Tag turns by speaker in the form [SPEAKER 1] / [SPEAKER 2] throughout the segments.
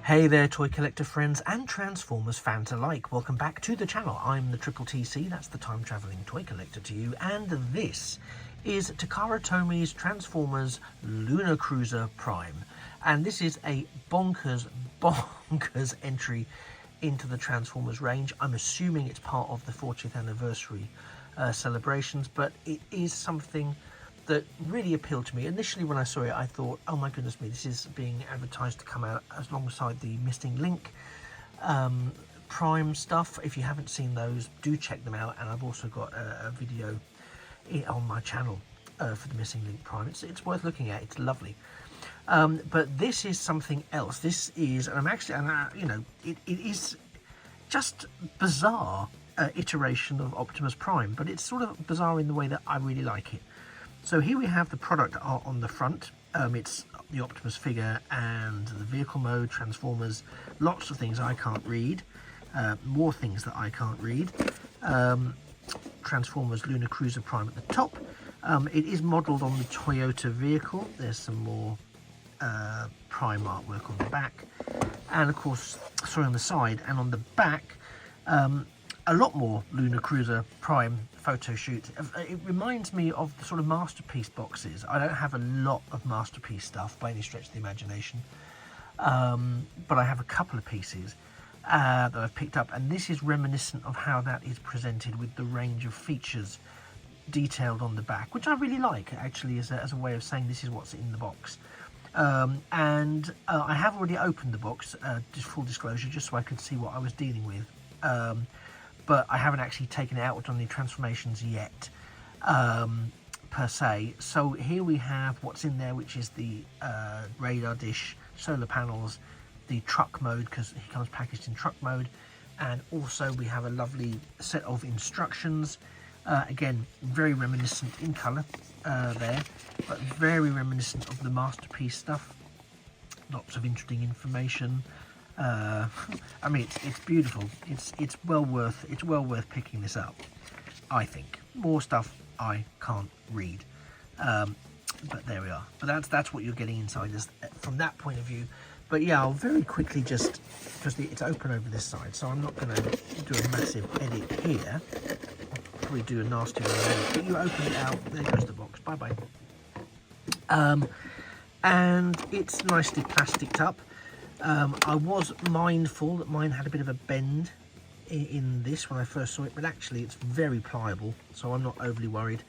[SPEAKER 1] Hey there, toy collector friends and Transformers fans alike. Welcome back to the channel. I'm the Triple TC, that's the time travelling toy collector to you, and this is Takara Tomy's Transformers Lunar Cruiser Prime. And this is a bonkers entry into the Transformers range. I'm assuming it's part of the 40th anniversary celebrations, but it is something that really appealed to me. Initially when I saw it, I thought, oh my goodness me, this is being advertised to come out alongside the Missing Link Prime stuff. If you haven't seen those, do check them out, and I've also got a video on my channel for the Missing Link Prime. It's worth looking at. It's lovely. But this is something else. This is, and I'm actually, you know, it is just bizarre iteration of Optimus Prime, but it's sort of bizarre in the way that I really like it. So here we have the product art on the front. It's the Optimus figure and the vehicle mode, Transformers, lots of things I can't read, more things that I can't read. Transformers Lunar Cruiser Prime at the top. It is modelled on the Toyota vehicle. There's some more Prime artwork on the back, and of course, sorry, on the side and on the back, a lot more Lunar Cruiser Prime photo shoot. It reminds me of the sort of Masterpiece boxes. I don't have a lot of Masterpiece stuff by any stretch of the imagination, but I have a couple of pieces that I've picked up, and this is reminiscent of how that is presented with the range of features detailed on the back, which I really like, actually, as a way of saying this is what's in the box. And I have already opened the box, just full disclosure, just so I could see what I was dealing with. But I haven't actually taken it out or done any transformations yet, per se. So here we have what's in there, which is the radar dish, solar panels, the truck mode, because he comes packaged in truck mode, and also we have a lovely set of instructions. Again, very reminiscent in colour there, but very reminiscent of the Masterpiece stuff. Lots of interesting information. I mean, it's beautiful. It's well worth picking this up, I think. More stuff I can't read, but there we are. But that's what you're getting inside from that point of view. But yeah, I'll very quickly just, because it's open over this side, so I'm not going to do a massive edit here. I'll probably do a nasty one, but you open it out. There goes the box. Bye bye. And it's nicely plasticed up. I was mindful that mine had a bit of a bend in this when I first saw it, but actually it's very pliable, so I'm not overly worried.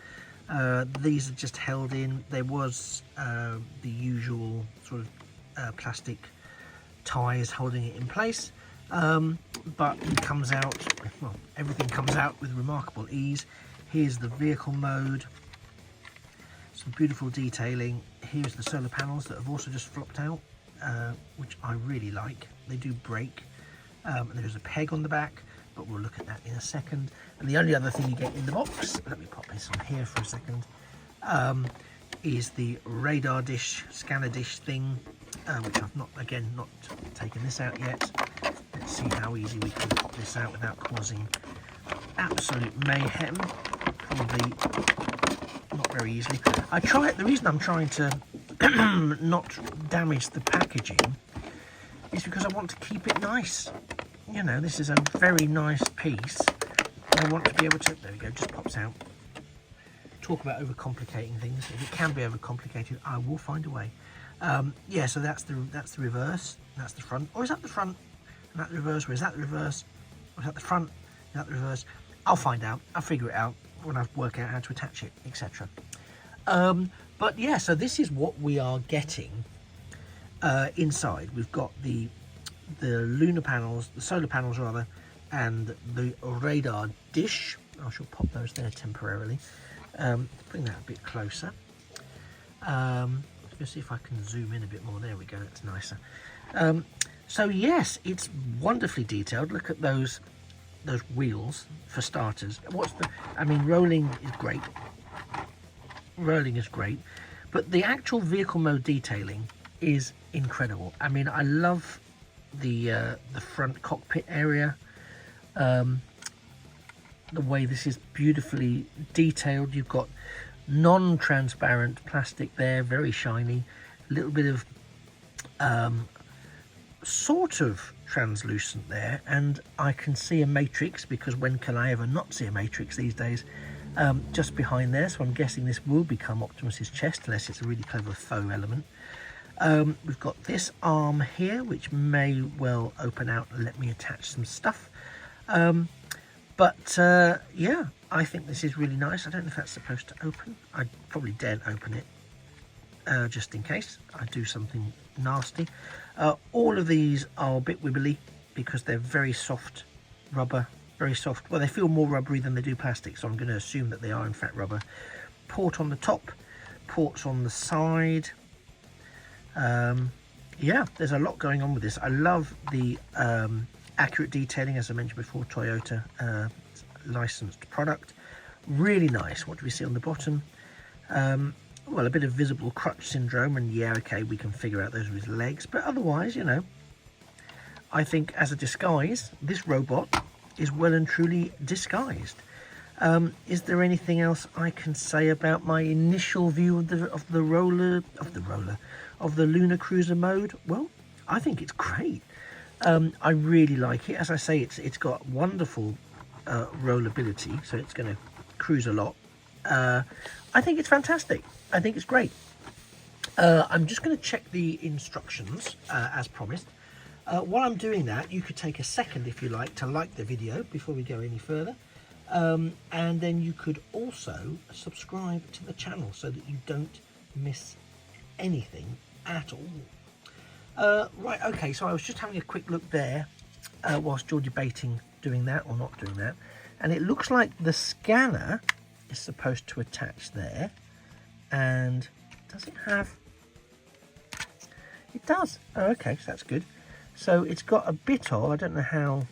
[SPEAKER 1] These are just held in. There was the usual sort of plastic ties holding it in place, but it comes out, well, everything comes out with remarkable ease. Here's the vehicle mode, some beautiful detailing. Here's the solar panels that have also just flopped out, which I really like. They do break, and there's a peg on the back, but we'll look at that in a second. And the only other thing you get in the box, let me pop this on here for a second, is the radar dish, scanner dish thing, which I've not taken this out yet. Let's see how easy we can pop this out without causing absolute mayhem. Probably not very easily. The reason I'm trying to not damage the packaging is because I want to keep it nice. You know, this is a very nice piece. I want to be able to, there we go, just pops out. Talk about overcomplicating things. If it can be overcomplicated, I will find a way. Yeah, so that's the reverse, that's the front. Or is that the front and that the reverse? Or is that the reverse? Or is that the front and that the reverse? I'll find out. I'll figure it out when I work out how to attach it, etc. But yeah, so this is what we are getting inside. We've got the lunar panels, the solar panels rather, and the radar dish. I shall pop those there temporarily. Bring that a bit closer. Let's see if I can zoom in a bit more. There we go, that's nicer. So yes, it's wonderfully detailed. Look at those wheels for starters. I mean, rolling is great. Rolling is great, but the actual vehicle mode detailing is incredible. I mean, I love the front cockpit area, the way this is beautifully detailed. You've got non-transparent plastic there, very shiny, a little bit of sort of translucent there, and I can see a matrix, because when can I ever not see a matrix these days, just behind there. So I'm guessing this will become Optimus's chest, unless it's a really clever faux element. We've got this arm here, which may well open out and let me attach some stuff. Yeah, I think this is really nice. I don't know if that's supposed to open. I probably daren't open it, just in case I do something nasty. All of these are a bit wibbly because they're very soft rubber, very soft. Well, they feel more rubbery than they do plastic, so I'm going to assume that they are in fact rubber. Port on the top, ports on the side. Yeah, there's a lot going on with this. I love the accurate detailing, as I mentioned before, Toyota licensed product. Really nice. What do we see on the bottom? Well, a bit of visible crutch syndrome, and yeah, okay, we can figure out those with his legs, but otherwise, you know, I think as a disguise, this robot is well and truly disguised. Is there anything else I can say about my initial view of the Lunar Cruiser mode? Well, I think it's great. I really like it. As I say, it's got wonderful rollability, so it's going to cruise a lot. I think it's fantastic. I think it's great. I'm just going to check the instructions as promised. While I'm doing that, you could take a second, if you like, to like the video before we go any further. And then you could also subscribe to the channel so that you don't miss anything at all. Right, okay, so I was just having a quick look there whilst you're debating doing that or not doing that. And it looks like the scanner is supposed to attach there. And does it have... It does. Oh, okay, so that's good. So it's got a bit of... I don't know how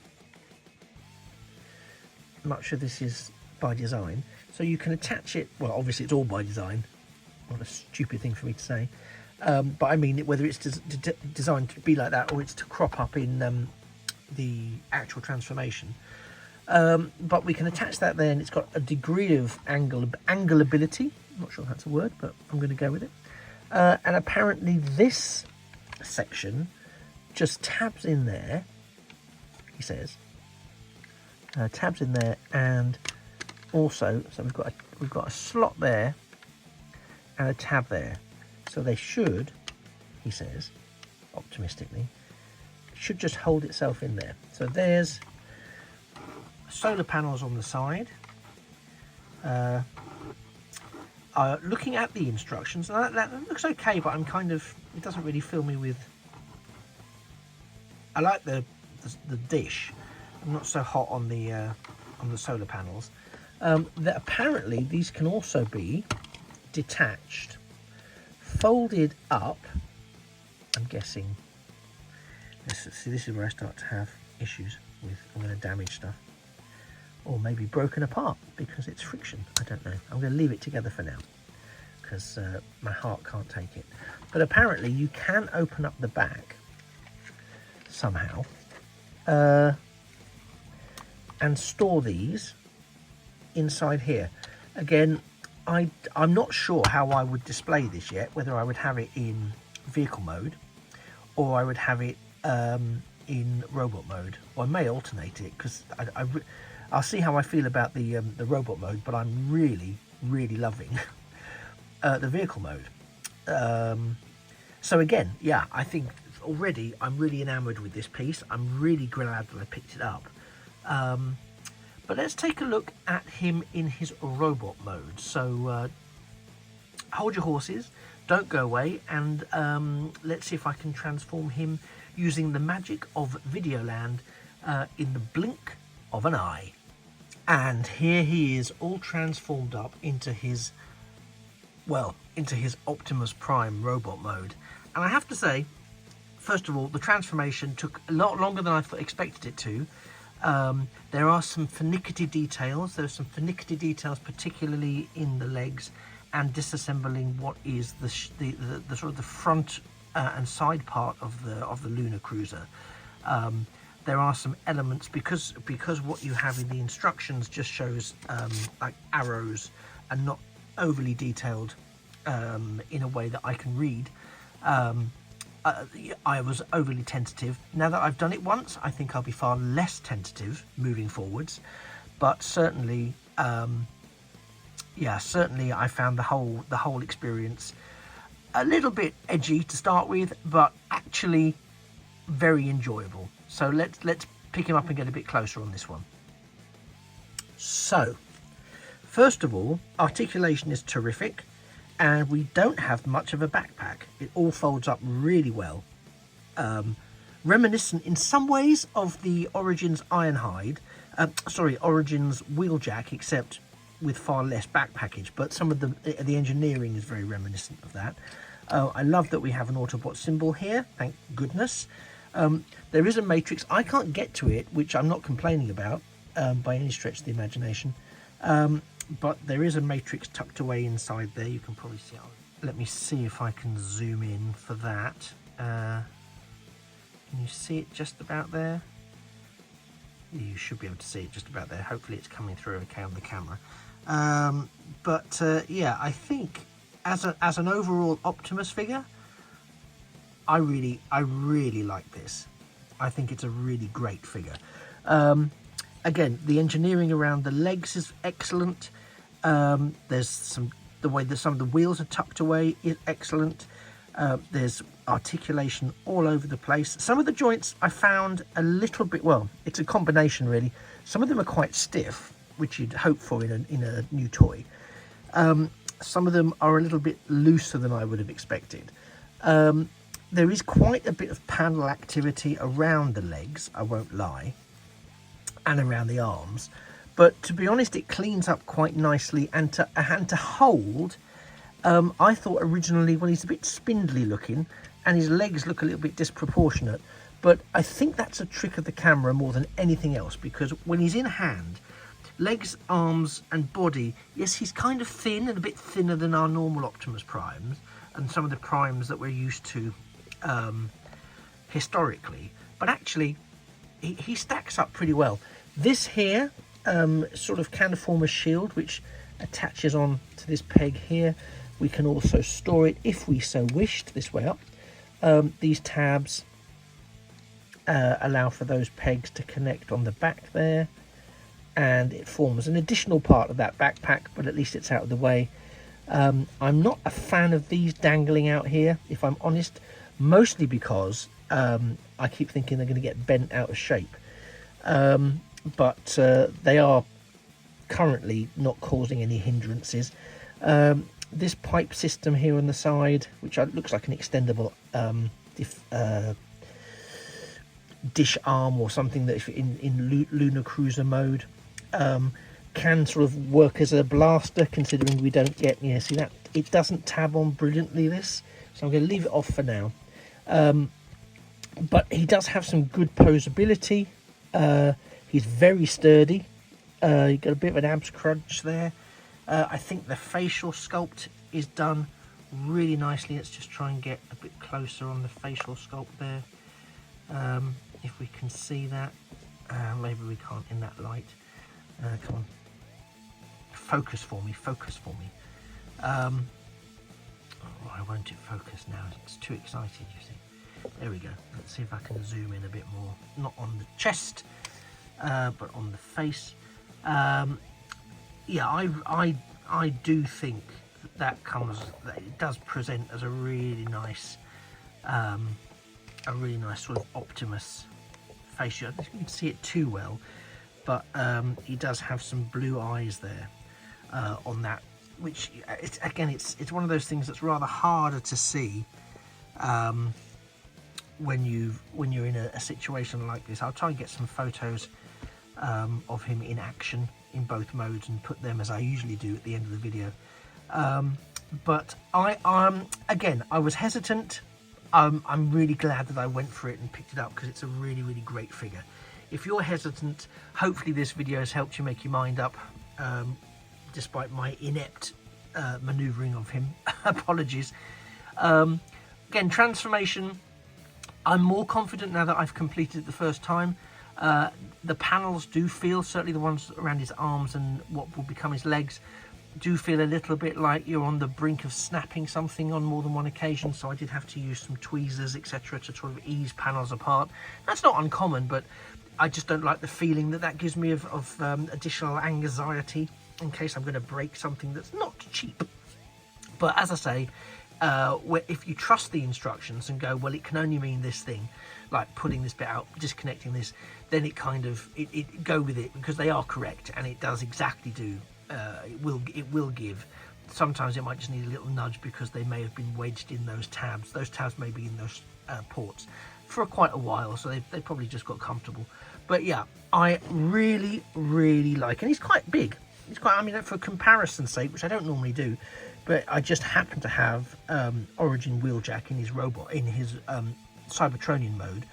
[SPEAKER 1] much of this is by design. So you can attach it... Well, obviously it's all by design. What a stupid thing for me to say. But I mean, whether it's designed to be like that or it's to crop up in the actual transformation. But we can attach that there, and it's got a degree of angleability. I'm not sure if that's a word, but I'm going to go with it. And apparently this section just tabs in there, he says. Tabs in there, and also, so we've got a slot there and a tab there. So they should, he says, optimistically, should just hold itself in there. So there's solar panels on the side. Looking at the instructions, that looks okay, but I'm kind of, it doesn't really fill me with... I like the dish. I'm not so hot on the solar panels. That apparently these can also be detached, folded up. I'm guessing. See, this is where I start to have issues with. I'm going to damage stuff, or maybe broken apart because it's friction. I don't know. I'm going to leave it together for now because my heart can't take it. But apparently you can open up the back somehow and store these inside here. Again, I'm not sure how I would display this yet, whether I would have it in vehicle mode or I would have it in robot mode. Or I may alternate it because I'll see how I feel about the robot mode, but I'm really loving the vehicle mode. So again, yeah, I think already I'm really enamored with this piece. I'm really glad that I picked it up. But let's take a look at him in his robot mode. So hold your horses, don't go away, and let's see if I can transform him using the magic of Videoland in the blink of an eye. And here he is, all transformed up into his, well, into his Optimus Prime robot mode. And I have to say, first of all, the transformation took a lot longer than I expected it to. There are some finicky details. There's some finicky details, particularly in the legs and disassembling what is the sort of the front and side part of the Lunar Cruiser. There are some elements because what you have in the instructions just shows like arrows and not overly detailed in a way that I can read. I was overly tentative. Now that I've done it once, I think I'll be far less tentative moving forwards. But certainly, yeah, certainly I found the whole experience a little bit edgy to start with, but actually very enjoyable. So let's pick him up and get a bit closer on this one. So, first of all, articulation is terrific, and we don't have much of a backpack. It all folds up really well. Reminiscent in some ways of the Origins Ironhide, Origins Wheeljack, except with far less back package, but some of the engineering is very reminiscent of that. I love that we have an Autobot symbol here, thank goodness. There is a matrix. I can't get to it, which I'm not complaining about by any stretch of the imagination, but there is a matrix tucked away inside there. You can probably see it. Let me see if I can zoom in for that. Can you see it just about there? You should be able to see it just about there. Hopefully it's coming through okay on the camera. Yeah, I think as an overall Optimus figure, I really like this. I think it's a really great figure. Again, the engineering around the legs is excellent. There's the way that some of the wheels are tucked away is excellent. There's articulation all over the place. Some of the joints I found a little bit, well, it's a combination really. Some of them are quite stiff, which you'd hope for in a new toy. Some of them are a little bit looser than I would have expected. There is quite a bit of panel activity around the legs, I won't lie, and around the arms. But to be honest, it cleans up quite nicely, and to hold, I thought originally, well, he's a bit spindly looking, and his legs look a little bit disproportionate. But I think that's a trick of the camera more than anything else, because when he's in hand, legs, arms, and body, yes, he's kind of thin and a bit thinner than our normal Optimus Primes, and some of the Primes that we're used to historically. But actually, he stacks up pretty well. This here sort of can form a shield, which attaches on to this peg here. We can also store it, if we so wished, this way up. These tabs allow for those pegs to connect on the back there, and it forms an additional part of that backpack, but at least it's out of the way. I'm not a fan of these dangling out here, if I'm honest, mostly because I keep thinking they're going to get bent out of shape. But they are currently not causing any hindrances. This pipe system here on the side, which looks like an extendable dish arm or something that if in Lunar Cruiser mode, can sort of work as a blaster, considering we don't get, yeah, see that it doesn't tab on brilliantly, this, so I'm going to leave it off for now. But he does have some good posability. He's very sturdy. You've got a bit of an abs crunch there. I think the facial sculpt is done really nicely. Let's just try and get a bit closer on the facial sculpt there. If we can see that. Maybe we can't in that light. Come on. Focus for me, focus for me. Why won't it focus now? It's too excited, you see. There we go. Let's see if I can zoom in a bit more. Not on the chest, but on the face. Yeah, I do think that it does present as a really nice sort of Optimus face. I don't think you can see it too well, but he does have some blue eyes there on that, which it's one of those things that's rather harder to see when you're in a situation like this. I'll try and get some photos of him in action in both modes and put them, as I usually do, at the end of the video. But I was hesitant. I'm really glad that I went for it and picked it up, because it's a really, really great figure. If you're hesitant, hopefully this video has helped you make your mind up, despite my inept manoeuvring of him. Apologies. Again, transformation, I'm more confident now that I've completed it the first time. The panels do feel, certainly the ones around his arms and what will become his legs, do feel a little bit like you're on the brink of snapping something on more than one occasion, so I did have to use some tweezers, etc., to sort of ease panels apart. That's not uncommon, but I just don't like the feeling that that gives me of additional anxiety in case I'm going to break something that's not cheap. But as I say, if you trust the instructions and go, well, it can only mean this thing, like pulling this bit out, disconnecting this, then it kind of it go with it, because they are correct and it does exactly do. It will give. Sometimes it might just need a little nudge because they may have been wedged in those tabs. Those tabs may be in those ports for quite a while, so they probably just got comfortable. But yeah, I really like, and he's quite big. He's quite, I mean, for comparison's sake, which I don't normally do, but I just happen to have Origin Wheeljack in his robot, in his Cybertronian mode,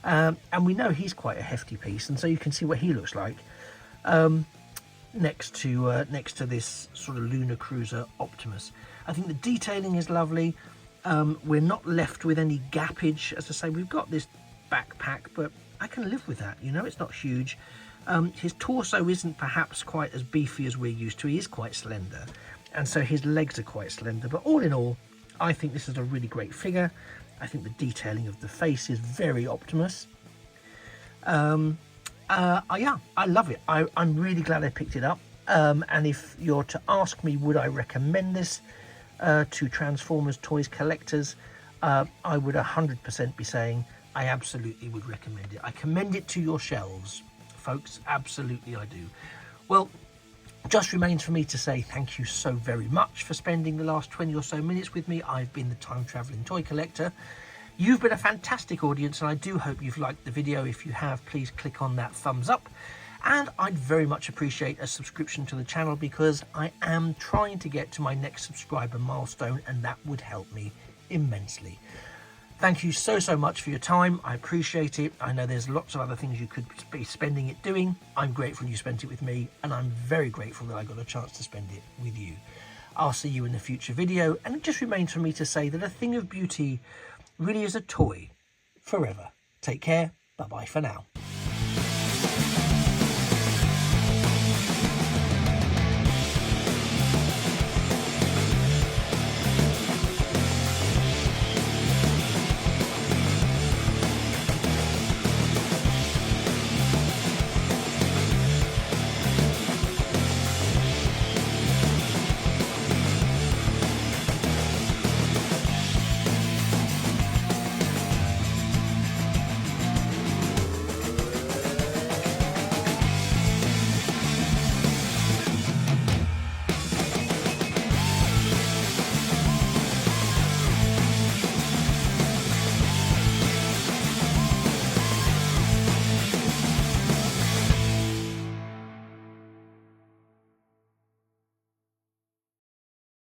[SPEAKER 1] and we know he's quite a hefty piece, and so you can see what he looks like next to this sort of Lunar Cruiser Optimus. I think the detailing is lovely. We're not left with any gappage. As I say, we've got this backpack, but I can live with that, you know, it's not huge. His torso isn't perhaps quite as beefy as we're used to. He is quite slender, and so his legs are quite slender, but all in all, I think this is a really great figure. I think the detailing of the face is very Optimus. Yeah, I love it. I'm really glad I picked it up. And if you're to ask me, would I recommend this to Transformers toys collectors, I would 100% be saying I absolutely would recommend it. I commend it to your shelves, folks. Absolutely I do. Well, just remains for me to say thank you so very much for spending the last 20 or so minutes with me. I've been the Time Travelling Toy Collector. You've been a fantastic audience, and I do hope you've liked the video. If you have, please click on that thumbs up, and I'd very much appreciate a subscription to the channel, because I am trying to get to my next subscriber milestone, and that would help me immensely. Thank you so much for your time. I appreciate it. I know there's lots of other things you could be spending it doing. I'm grateful you spent it with me, and I'm very grateful that I got a chance to spend it with you. I'll see you in a future video, and it just remains for me to say that a thing of beauty really is a toy forever. Take care. Bye-bye for now.